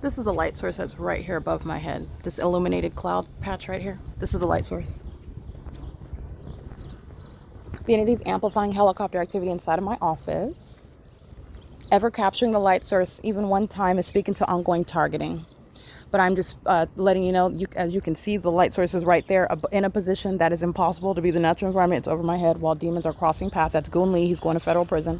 This is the light source that's right here above my head. This illuminated cloud patch right here. This is the light source. The entity's amplifying helicopter activity inside of my office. Ever capturing the light source even one time is speaking to ongoing targeting. But I'm just letting you know, as you can see, the light source is right there in a position that is impossible to be the natural environment. It's over my head while demons are crossing path. That's Goon Lee. He's going to federal prison.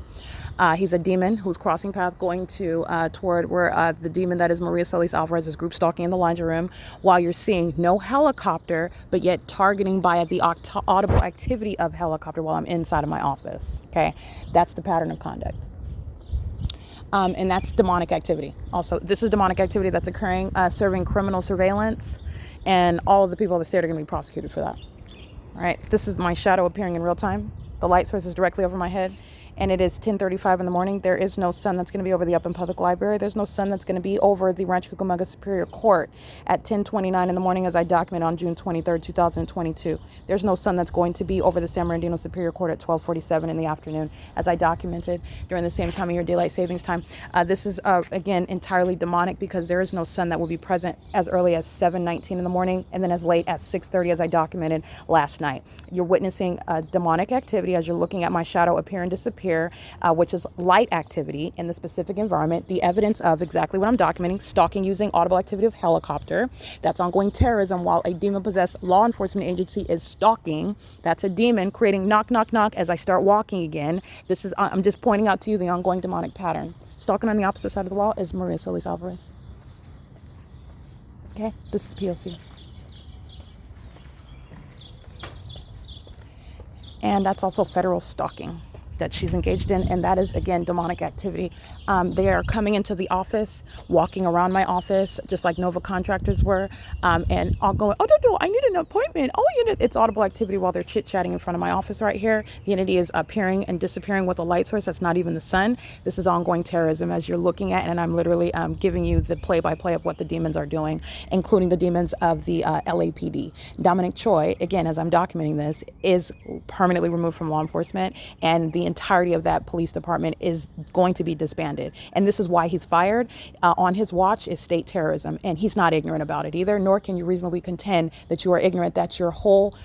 He's a demon who's crossing path going to toward where the demon that is Maria Solis Alvarez is group stalking in the laundry room while you're seeing no helicopter, but yet targeting by the audible activity of helicopter while I'm inside of my office. Okay, that's the pattern of conduct. And that's demonic activity. Also, this is demonic activity that's occurring, serving criminal surveillance, and all of the people in the state are going to be prosecuted for that. All right, this is my shadow appearing in real time. The light source is directly over my head, and it is 10:35 in the morning. There is no sun that's going to be over the Upland Public Library. There's no sun that's going to be over the Rancho Cucamonga Superior Court at 10:29 in the morning, as I documented on June 23rd, 2022. There's no sun that's going to be over the San Bernardino Superior Court at 12:47 in the afternoon, as I documented during the same time of your daylight savings time. This is, again, entirely demonic because there is no sun that will be present as early as 7:19 in the morning and then as late as 6:30, as I documented last night. You're witnessing demonic activity as you're looking at my shadow appear and disappear, which is light activity in the specific environment. The evidence of exactly what I'm documenting: stalking using audible activity of helicopter. That's ongoing terrorism while a demon-possessed law enforcement agency is stalking. That's a demon creating knock, knock, knock as I start walking again. This is, I'm just pointing out to you the ongoing demonic pattern. Stalking on the opposite side of the wall is Maria Solis Alvarez. Okay, this is P.O.C. And that's also federal stalking that she's engaged in, and that is, again, demonic activity. They are coming into the office, walking around my office, just like Nova contractors were, and all going, oh, no, I need an appointment. Oh, it's audible activity while they're chit-chatting in front of my office right here. The entity is appearing and disappearing with a light source that's not even the sun. This is ongoing terrorism as you're looking at, and I'm literally giving you the play-by-play of what the demons are doing, including the demons of the LAPD. Dominic Choi, again, as I'm documenting this, is permanently removed from law enforcement, and the entirety of that police department is going to be disbanded. And this is why he's fired. On his watch is state terrorism, and he's not ignorant about it either, nor can you reasonably contend that you are ignorant that your whole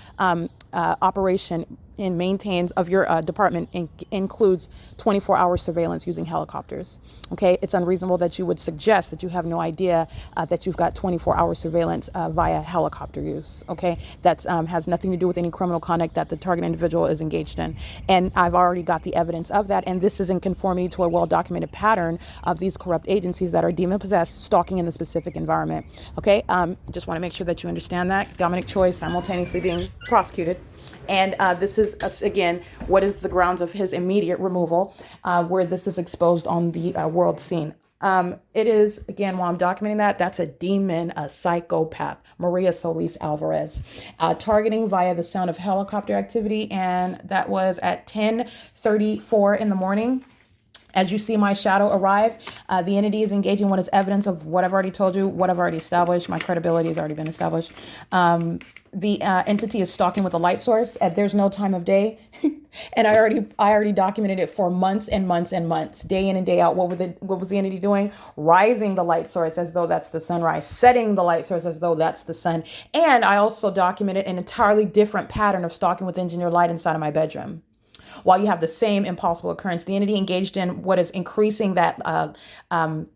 operation and maintains of your department includes 24-hour surveillance using helicopters. Okay, it's unreasonable that you would suggest that you have no idea that you've got 24-hour surveillance via helicopter use. Okay, that has nothing to do with any criminal conduct that the target individual is engaged in. And I've already got the evidence of that, and this is in conformity to a well-documented pattern of these corrupt agencies that are demon-possessed, stalking in the specific environment. Okay, just want to make sure that you understand that. Dominic Choi is simultaneously being prosecuted. And this is, again, what is the grounds of his immediate removal, where this is exposed on the world scene. It is, again, while I'm documenting that, that's a demon, a psychopath, Maria Solis Alvarez, targeting via the sound of helicopter activity. And that was at 10:34 in the morning. As you see my shadow arrive, the entity is engaging what is evidence of what I've already told you, what I've already established. My credibility has already been established. The entity is stalking with a light source. There's no time of day. And I already documented it for months and months and months, day in and day out. What was the entity doing? Rising the light source as though that's the sunrise, setting the light source as though that's the sun. And I also documented an entirely different pattern of stalking with engineered light inside of my bedroom. While you have the same impossible occurrence, the entity engaged in what is increasing that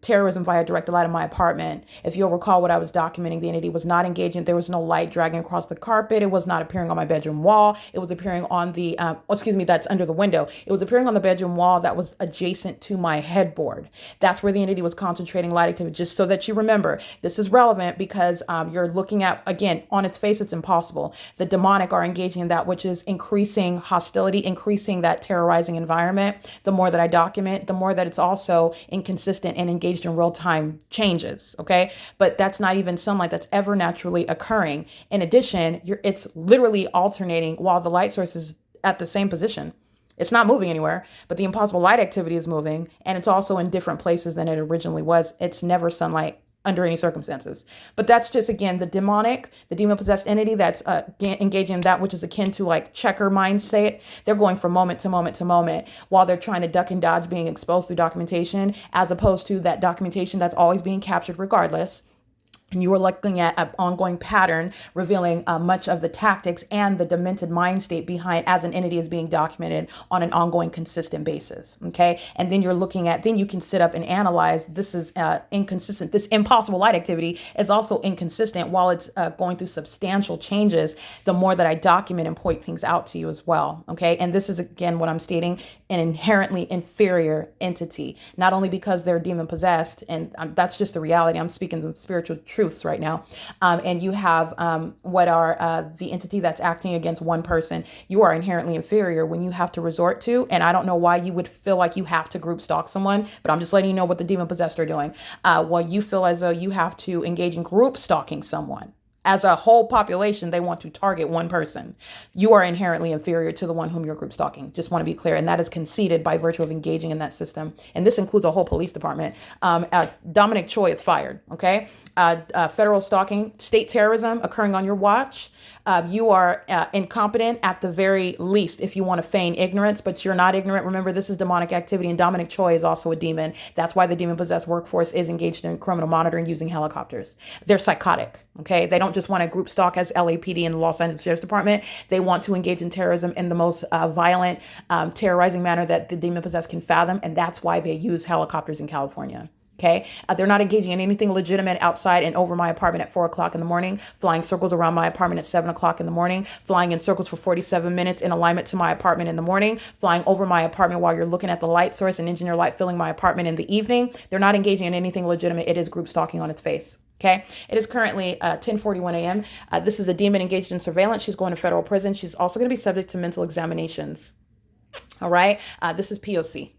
terrorism via directed light in my apartment. If you'll recall what I was documenting, the entity was not engaging. There was no light dragging across the carpet. It was not appearing on my bedroom wall. It was appearing on the, that's under the window. It was appearing on the bedroom wall that was adjacent to my headboard. That's where the entity was concentrating light activity, just so that you remember. This is relevant because you're looking at, again, on its face, it's impossible. The demonic are engaging in that which is increasing hostility, increasing that terrorizing environment. The more that I document, the more that it's also inconsistent and engaged in real time changes. Okay. But that's not even sunlight that's ever naturally occurring. In addition, it's literally alternating while the light source is at the same position. It's not moving anywhere, but the impossible light activity is moving, and it's also in different places than it originally was. It's never sunlight. under any circumstances. But that's just, again, the demon possessed entity that's engaging in that which is akin to like checker mindset. They're going from moment to moment to moment while they're trying to duck and dodge being exposed through documentation, as opposed to that documentation that's always being captured regardless. And you are looking at an ongoing pattern revealing much of the tactics and the demented mind state behind as an entity is being documented on an ongoing, consistent basis. Okay. And then then you can sit up and analyze this is inconsistent. This impossible light activity is also inconsistent while it's going through substantial changes. The more that I document and point things out to you as well. Okay. And this is, again, what I'm stating, an inherently inferior entity, not only because they're demon possessed, and that's just the reality. I'm speaking some spiritual truths right now. And you have what are the entity that's acting against one person. You are inherently inferior when you have to resort to, and I don't know why you would feel like you have to group stalk someone, but I'm just letting you know what the demon possessed are doing. Well, you feel as though you have to engage in group stalking someone. As a whole population, they want to target one person. You are inherently inferior to the one whom you're group stalking. Just want to be clear. And that is conceded by virtue of engaging in that system. And this includes a whole police department. Dominic Choi is fired. Okay. Federal stalking, state terrorism occurring on your watch. You are incompetent at the very least if you want to feign ignorance, but you're not ignorant. Remember, this is demonic activity, and Dominic Choi is also a demon. That's why the demon-possessed workforce is engaged in criminal monitoring using helicopters. They're psychotic, okay? They don't just want to group stalk as LAPD and the Los Angeles Sheriff's Department. They want to engage in terrorism in the most violent, terrorizing manner that the demon-possessed can fathom, and that's why they use helicopters in California. Okay. They're not engaging in anything legitimate outside and over my apartment at 4 o'clock in the morning, flying circles around my apartment at 7 o'clock in the morning, flying in circles for 47 minutes in alignment to my apartment in the morning, flying over my apartment while you're looking at the light source and engineer light filling my apartment in the evening. They're not engaging in anything legitimate. It is group stalking on its face. Okay. It is currently 10:41 a.m. This is a demon engaged in surveillance. She's going to federal prison. She's also going to be subject to mental examinations. All right. This is P.O.C.